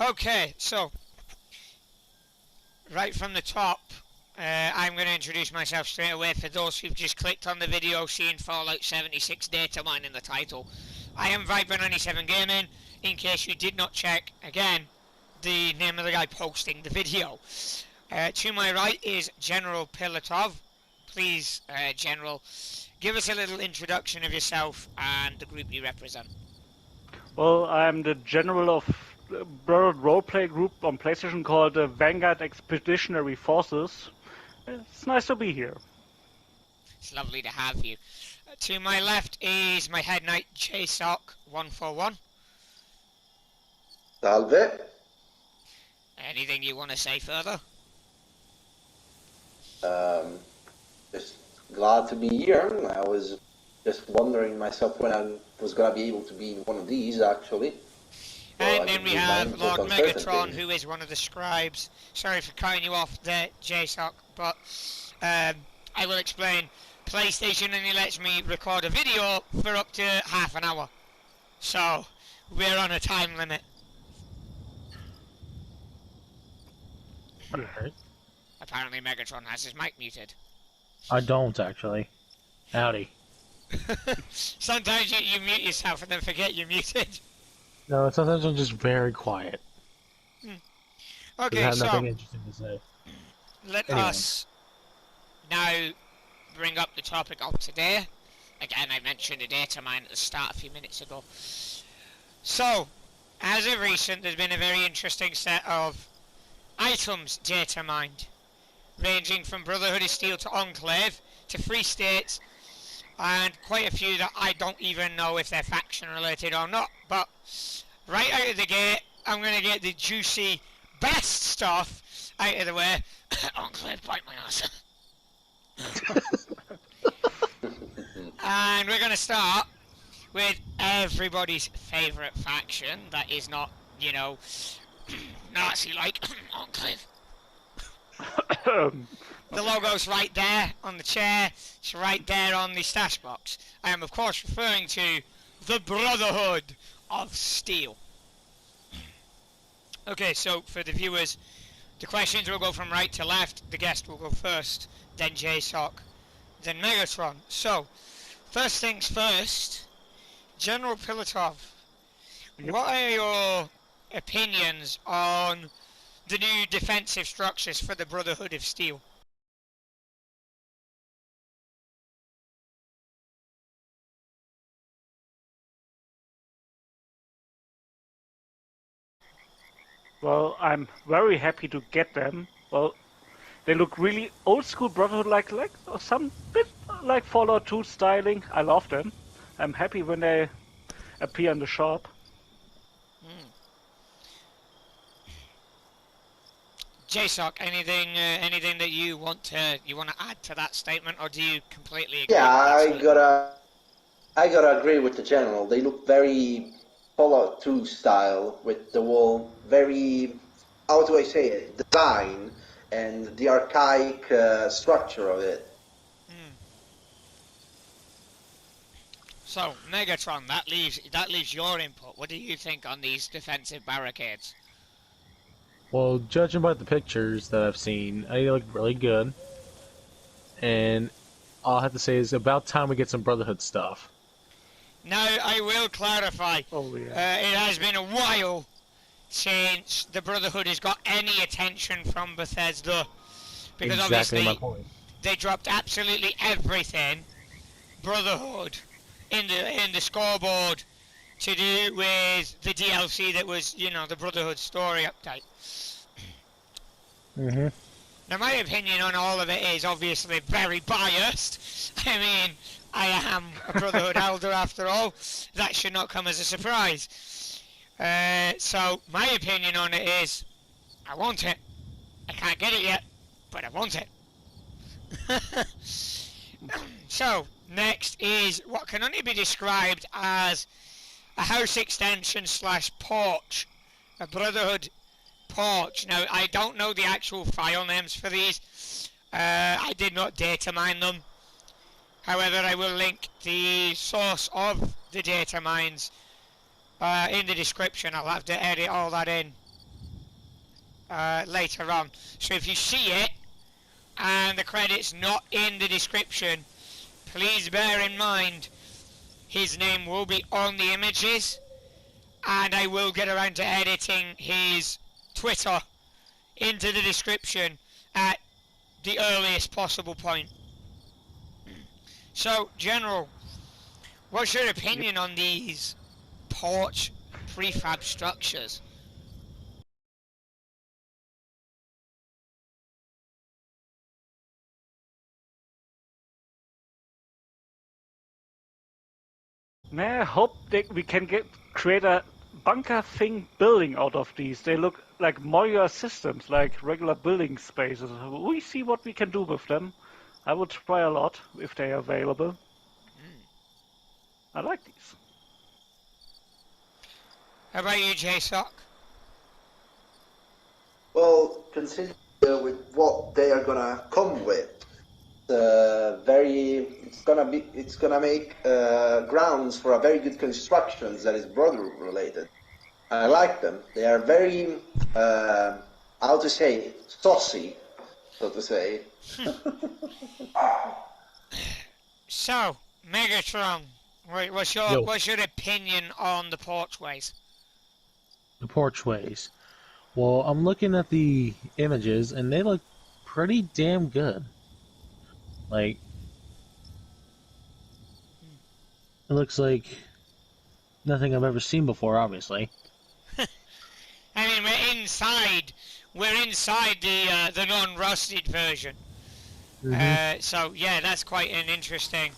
Okay, so right from the top, I'm going to introduce myself straight away for those who've just clicked on the video seeing Fallout 76 Datamine in the title. I am Viper97 Gaming, in case you did not check, again, the name of the guy posting the video. To my right is General Pilatov. Please, General, give us a little introduction of yourself and the group you represent. Well, I'm the general of a broad roleplay group on PlayStation called Vanguard Expeditionary Forces. It's nice to be here. It's lovely to have you. To my left is my head knight JSOC141. Salve. Anything you want to say further? Just glad to be here. I was just wondering myself when I was going to be able to be in one of these, actually. And then we have Lord Megatron, who is one of the scribes. Sorry for cutting you off there, JSOC, but I will explain. PlayStation only lets me record a video for up to half an hour. So, we're on a time limit. Alright. Apparently Megatron has his mic muted. I don't, actually. Howdy. Sometimes you mute yourself and then forget you're muted. No, sometimes I'm just very quiet. Okay, I have so nothing interesting to say. let Anyway. us now bring up the topic of today. Again, I mentioned a data mine at the start a few minutes ago. So, as of recent, there's been a very interesting set of items data mined, ranging from Brotherhood of Steel to Enclave to Free States, and quite a few that I don't even know if they're faction related or not. But right out of the gate, I'm going to get the juicy best stuff out of the way. Enclave, bite my ass. And we're going to start with everybody's favourite faction that is not, you know, Nazi-like. Enclave. The logo's right there on the chair. It's right there on the stash box. I am, of course, referring to the Brotherhood of Steel. Okay, so for the viewers, the questions will go from right to left. The guest will go first, then JSOC, then Megatron. So, first things first, General Pilatov, what are your opinions on the new defensive structures for the Brotherhood of Steel? Well, I'm very happy to get them. Well, they look really old school Brotherhood like some bit like Fallout 2 styling. I love them. I'm happy when they appear in the shop. JSOC, anything that you want to add to that statement, or do you completely agree? Yeah, with that I gotta agree with the general. They look very Fallout 2 style, with the whole very, how do I say it, design and the archaic structure of it. So, Megatron, that leaves your input. What do you think on these defensive barricades? Well, judging by the pictures that I've seen, they look really good. And all I have to say is about time we get some Brotherhood stuff. Now, I will clarify. Oh yeah. It has been a while since the Brotherhood has got any attention from Bethesda. Because Exactly my obviously, point. they dropped absolutely everything Brotherhood in the scoreboard to do with the DLC that was, you know, the Brotherhood story update. Now, my opinion on all of it is obviously very biased. I mean, I am a Brotherhood Elder after all. That should not come as a surprise. So, my opinion on it is, I want it. I can't get it yet, but I want it. So, next is what can only be described as a house extension slash porch. A Brotherhood porch. Now, I don't know the actual file names for these. I did not data mine them. However, I will link the source of the data mines in the description. I'll have to edit all that in later on. So if you see it and the credit's not in the description, please bear in mind his name will be on the images, and I will get around to editing his Twitter into the description at the earliest possible point. So, General, what's your opinion on these porch prefab structures? I hope we can create a bunker thing building out of these. They look like modular systems, like regular building spaces. We see what we can do with them. I would try a lot if they are available. I like these. How about you, JSOC? Well, consider with what they are gonna come with. It's gonna make grounds for a very good constructions that is brotherhood related. I like them. They are very how to say saucy, so to say. So, Megatron, what's your opinion on the porchways? The porchways. Well, I'm looking at the images, and they look pretty damn good. Like, it looks like nothing I've ever seen before, obviously. I mean, we're inside the non-rusted version. So yeah, that's quite an interesting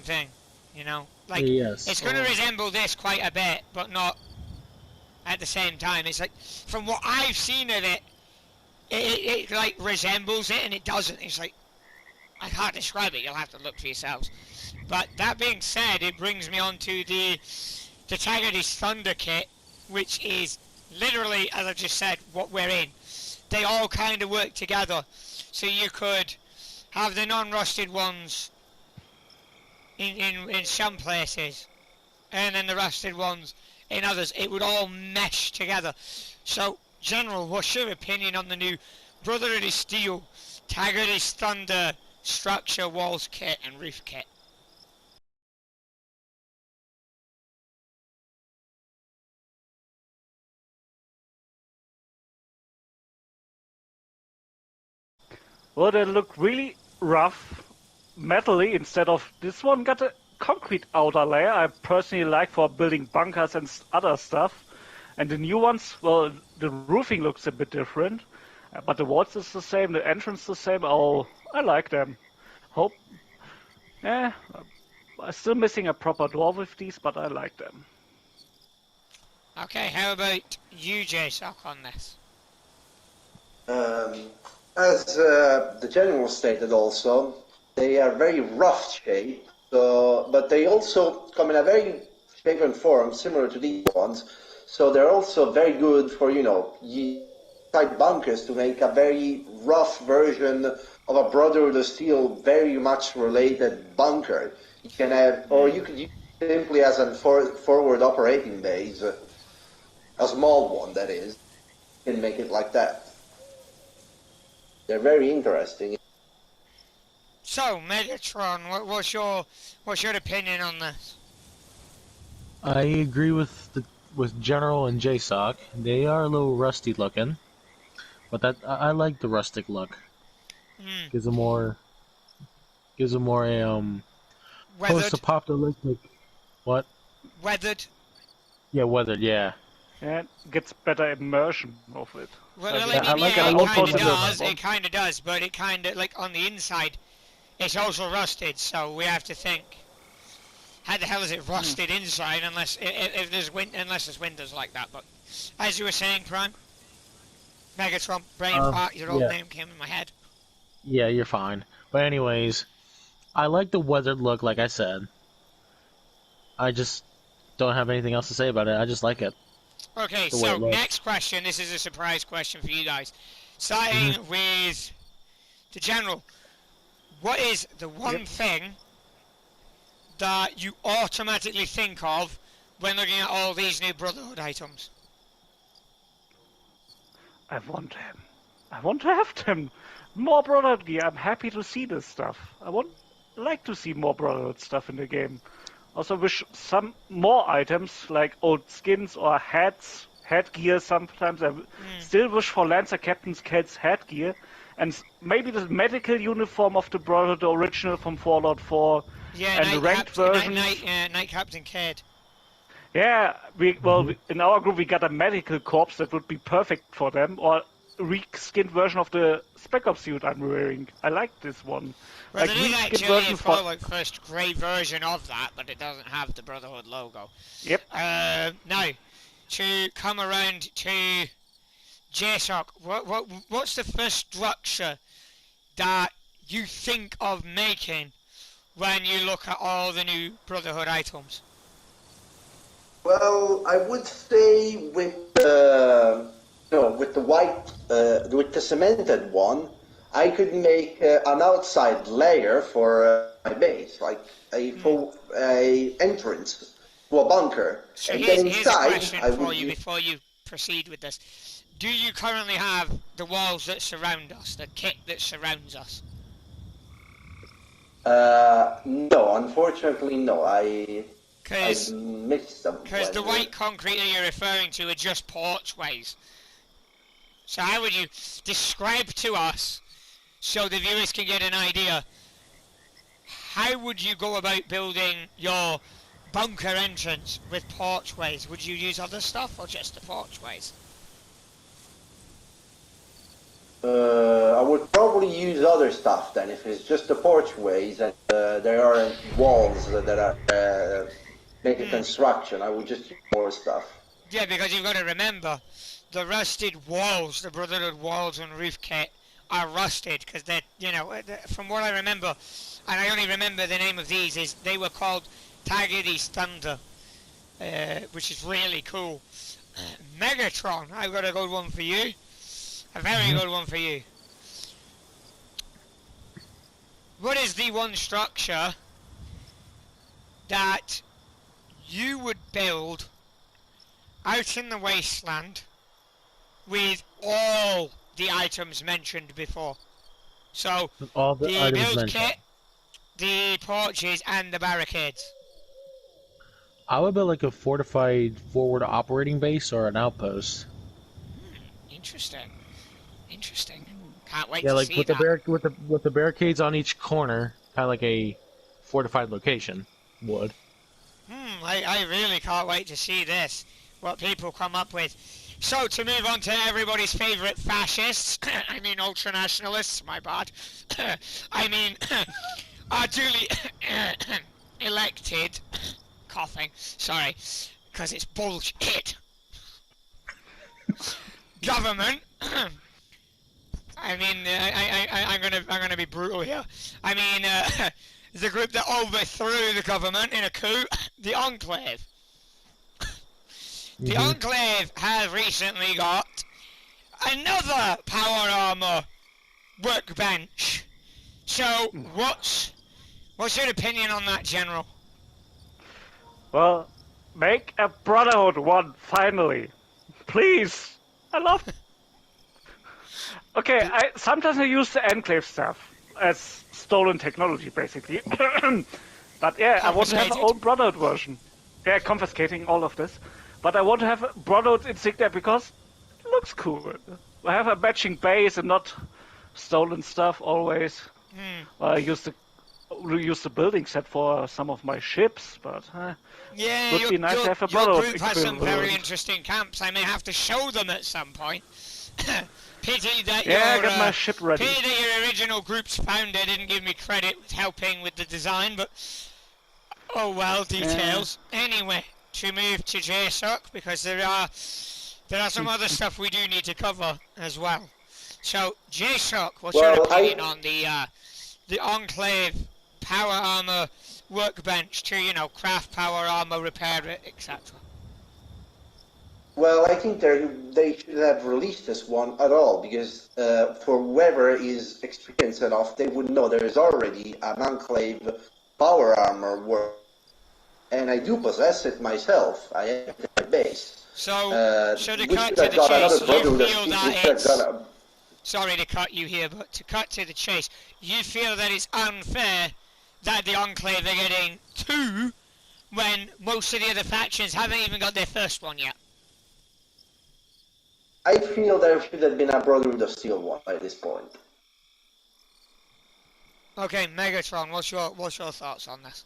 thing, you know. Like, yes. It's going to resemble this quite a bit, but not at the same time. It's like, from what I've seen of it, it like resembles it, and it doesn't. It's like, I can't describe it. You'll have to look for yourselves. But that being said, it brings me on to the Taggarty's Thunder kit, which is literally, as I just said, what we're in. They all kind of work together. So you could have the non-rusted ones in some places, and then the rusted ones in others. It would all mesh together. So, General, what's your opinion on the new Brotherhood of Steel, Taggarty's Thunder structure, walls kit, and roof kit? Well, they look really rough, metally, instead of this one got a concrete outer layer I personally like for building bunkers and other stuff. And the new ones, well, the roofing looks a bit different, but the walls is the same, the entrance the same. Oh, I like them. I'm still missing a proper door with these, but I like them. Okay, how about you, JSOC, on this? As the general stated also, they are very rough shaped, but they also come in a very shapen form similar to these ones. So they're also very good for, type bunkers to make a very rough version of a Brotherhood of Steel, very much related bunker. You can have, or you could use simply as a forward operating base, a small one that is, you can make it like that. They're very interesting. So, Megatron, what's your opinion on this? I agree with General and JSOC. They are a little rusty looking, but I like the rustic look. Gives them more post-apocalyptic. What? Weathered. Yeah, weathered. Yeah. Yeah, it gets better immersion of it. Well, it kind of does, but it kind of, like, on the inside, it's also rusted, so we have to think, how the hell is it rusted inside unless there's windows like that? But as you were saying, Prime, Megatron, brain fart, your old name came in my head. Yeah, you're fine. But anyways, I like the weathered look, like I said. I just don't have anything else to say about it. I just like it. Okay, so next question. This is a surprise question for you guys. Starting with the General. What is the one thing that you automatically think of when looking at all these new Brotherhood items? I want them. I want to have them. More Brotherhood gear. I'm happy to see this stuff. Like to see more Brotherhood stuff in the game. Also wish some more items like old skins or hats, headgear sometimes. I still wish for Lancer Captain Kel's headgear. And maybe the medical uniform of the Brotherhood, the original from Fallout 4. Yeah, and the ranked version. Night Captain Cad. Yeah, in our group we got a medical corps that would be perfect for them, or a reskinned version of the Spec Ops suit I'm wearing. I like this one. Well, like there is actually a Fallout First grey version of that, but it doesn't have the Brotherhood logo. Yep. Now, to come around to JSOC, what's the first structure that you think of making when you look at all the new Brotherhood items? Well, I would say with with the white, with the cemented one, I could make an outside layer for my base, like a entrance to a bunker. So and here's then a inside, question for you before you proceed with this. Do you currently have the walls that surround us, the kit that surrounds us? No, unfortunately, no. I mixed them. Because the white concrete that you're referring to are just porchways. So how would you describe to us, so the viewers can get an idea, how would you go about building your bunker entrance with porchways? Would you use other stuff or just the porchways? I would probably use other stuff then, if it's just the porchways and there aren't walls that are make a construction. I would just use more stuff. Yeah, because you've got to remember, the rusted walls, the Brotherhood walls and roof kit, are rusted because they're, from what I remember, and I only remember the name of these, is they were called Tiger's Thunder, which is really cool. Megatron, I've got a good one for you. A very good one for you. What is the one structure that you would build out in the wasteland with all the items mentioned before? So, all the items build mentioned. kit, the porches, and the barricades. I would build like a fortified forward operating base or an outpost. Interesting. Interesting. Can't wait Yeah, to like see with that. with the barricades on each corner, kind of like a fortified location would. I really can't wait to see this. What people come up with. So, to move on to everybody's favourite fascists, I mean ultranationalists, my bad. I mean, are duly elected, coughing, sorry, because it's bullshit. Government. I mean, I'm gonna be brutal here. I mean, the group that overthrew the government in a coup, the Enclave. The Enclave has recently got another power armor workbench. So, what's your opinion on that, General? Well, make a Brotherhood one finally, please. I love. Okay, sometimes I use the Enclave stuff as stolen technology, basically. But yeah, I want to have my own Brotherhood version. Yeah, confiscating all of this. But I want to have a Brotherhood insignia because it looks cool. I have a matching base and not stolen stuff always. I used the building set for some of my ships, but yeah, would be nice to have a Brotherhood your group has some very interesting camps. I may have to show them at some point. Pity that I got my ship ready. Pity that your original group's founder didn't give me credit with helping with the design, but oh well, details. Anyway, to move to JSOC, because there are some other stuff we do need to cover as well. So JSOC, what's your opinion on the Enclave power armor workbench to craft power armor, repair it, etc.? Well, I think they should have released this one at all, because for whoever is experienced enough, they would know there is already an Enclave power armor work, and I do possess it myself. I have it in my base. So, to we cut should to have the got chase, another you Brotherhood. feel We that should have it's... got a, Sorry to cut you here, but to cut to the chase, you feel that it's unfair that the Enclave are getting 2 when most of the other factions haven't even got their first one yet. I feel there should have been a Brotherhood of Steel one by this point. Okay, Megatron, what's your thoughts on this?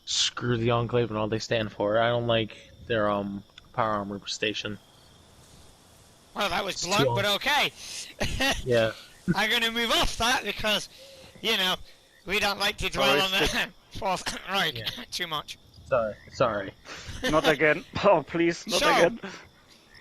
Screw the Enclave and all they stand for. I don't like their power armor station. Well, that was blunt, but okay. Yeah. I'm going to move off that because, you know, we don't like to dwell on the fourth right too much. Sorry. Not again. Oh, please, not again.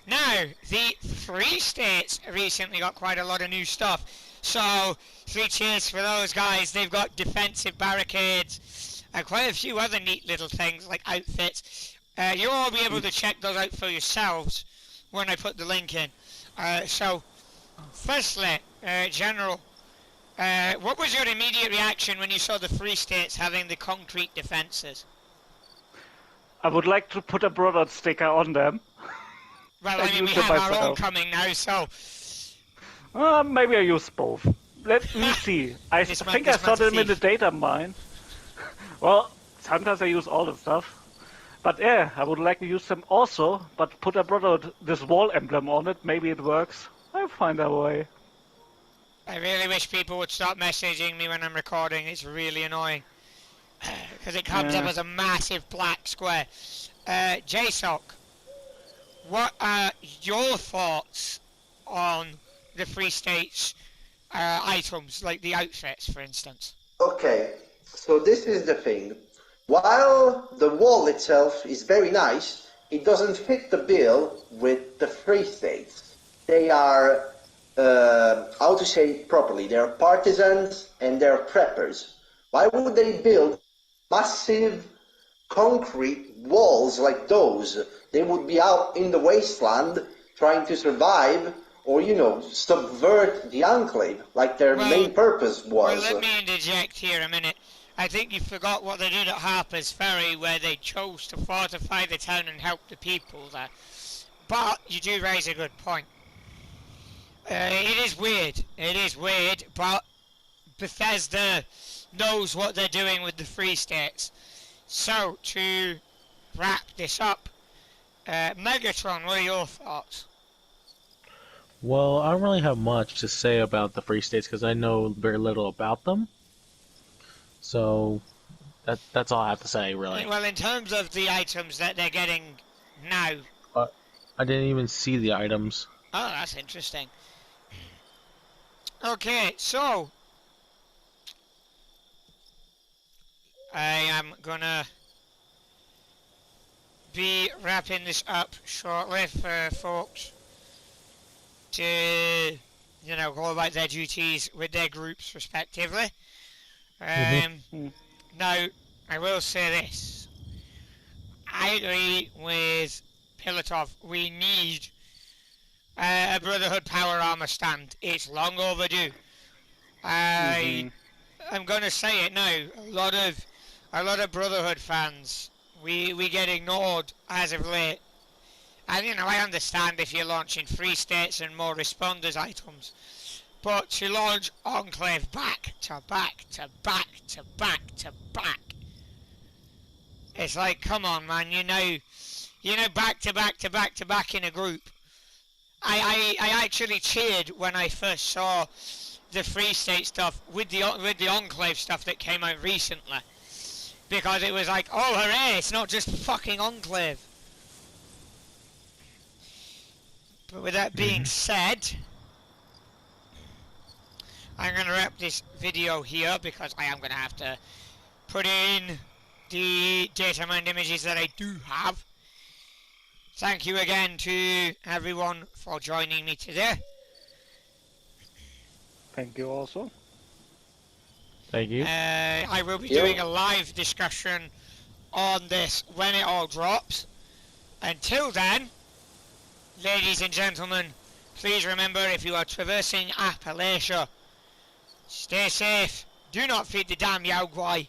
Now, the Free States recently got quite a lot of new stuff. So, 3 cheers for those guys. They've got defensive barricades and quite a few other neat little things like outfits. You'll all be able to check those out for yourselves when I put the link in. So, firstly, General, what was your immediate reaction when you saw the Free States having the concrete defences? I would like to put a Brotherhood sticker on them. Well, I mean, we have our own coming now, so... Maybe I use both. Let me see. I think I saw them in the Datamine. Well, sometimes I use all the stuff. But yeah, I would like to use them also, but put a Brotherhood, this wall emblem on it, maybe it works. I'll find a way. I really wish people would stop messaging me when I'm recording, it's really annoying. Because it comes up as a massive black square. JSOC, what are your thoughts on the Free States items, like the outfits, for instance? Okay, so this is the thing. While the wall itself is very nice, it doesn't fit the bill with the Free States. They are, how to say it properly, they're partisans and they're preppers. Why would they build massive concrete walls like those? They would be out in the wasteland trying to survive or, you know, subvert the Enclave like their main purpose was. Well, let me interject here a minute. I think you forgot what they did at Harper's Ferry, where they chose to fortify the town and help the people there. But you do raise a good point. It is weird, but Bethesda knows what they're doing with the Free States. So, to wrap this up, Megatron, what are your thoughts? Well, I don't really have much to say about the Free States because I know very little about them. So, that's all I have to say, really. Well, in terms of the items that they're getting now... I didn't even see the items. Oh, that's interesting. Okay, so... I am gonna be wrapping this up shortly for folks to, you know, go about their duties with their groups respectively. Now, I will say this. I agree with Pilotov. We need a Brotherhood power armor stand. It's long overdue. I'm going to say it now. A lot of Brotherhood fans, we get ignored as of late. And, you know, I understand if you're launching Free States and more Responders items. But to launch Enclave back to back to back to back to back, it's like, come on, man, you know, back to back to back to back in a group. I actually cheered when I first saw the Free State stuff with the Enclave stuff that came out recently, because it was like, oh hooray, it's not just fucking Enclave. But with that being said, I'm going to wrap this video here because I am going to have to put in the Datamine images that I do have. Thank you again to everyone for joining me today. Thank you also. Thank you. I will be doing a live discussion on this when it all drops. Until then, ladies and gentlemen, please remember, if you are traversing Appalachia, stay safe, do not feed the damn Yaogwai,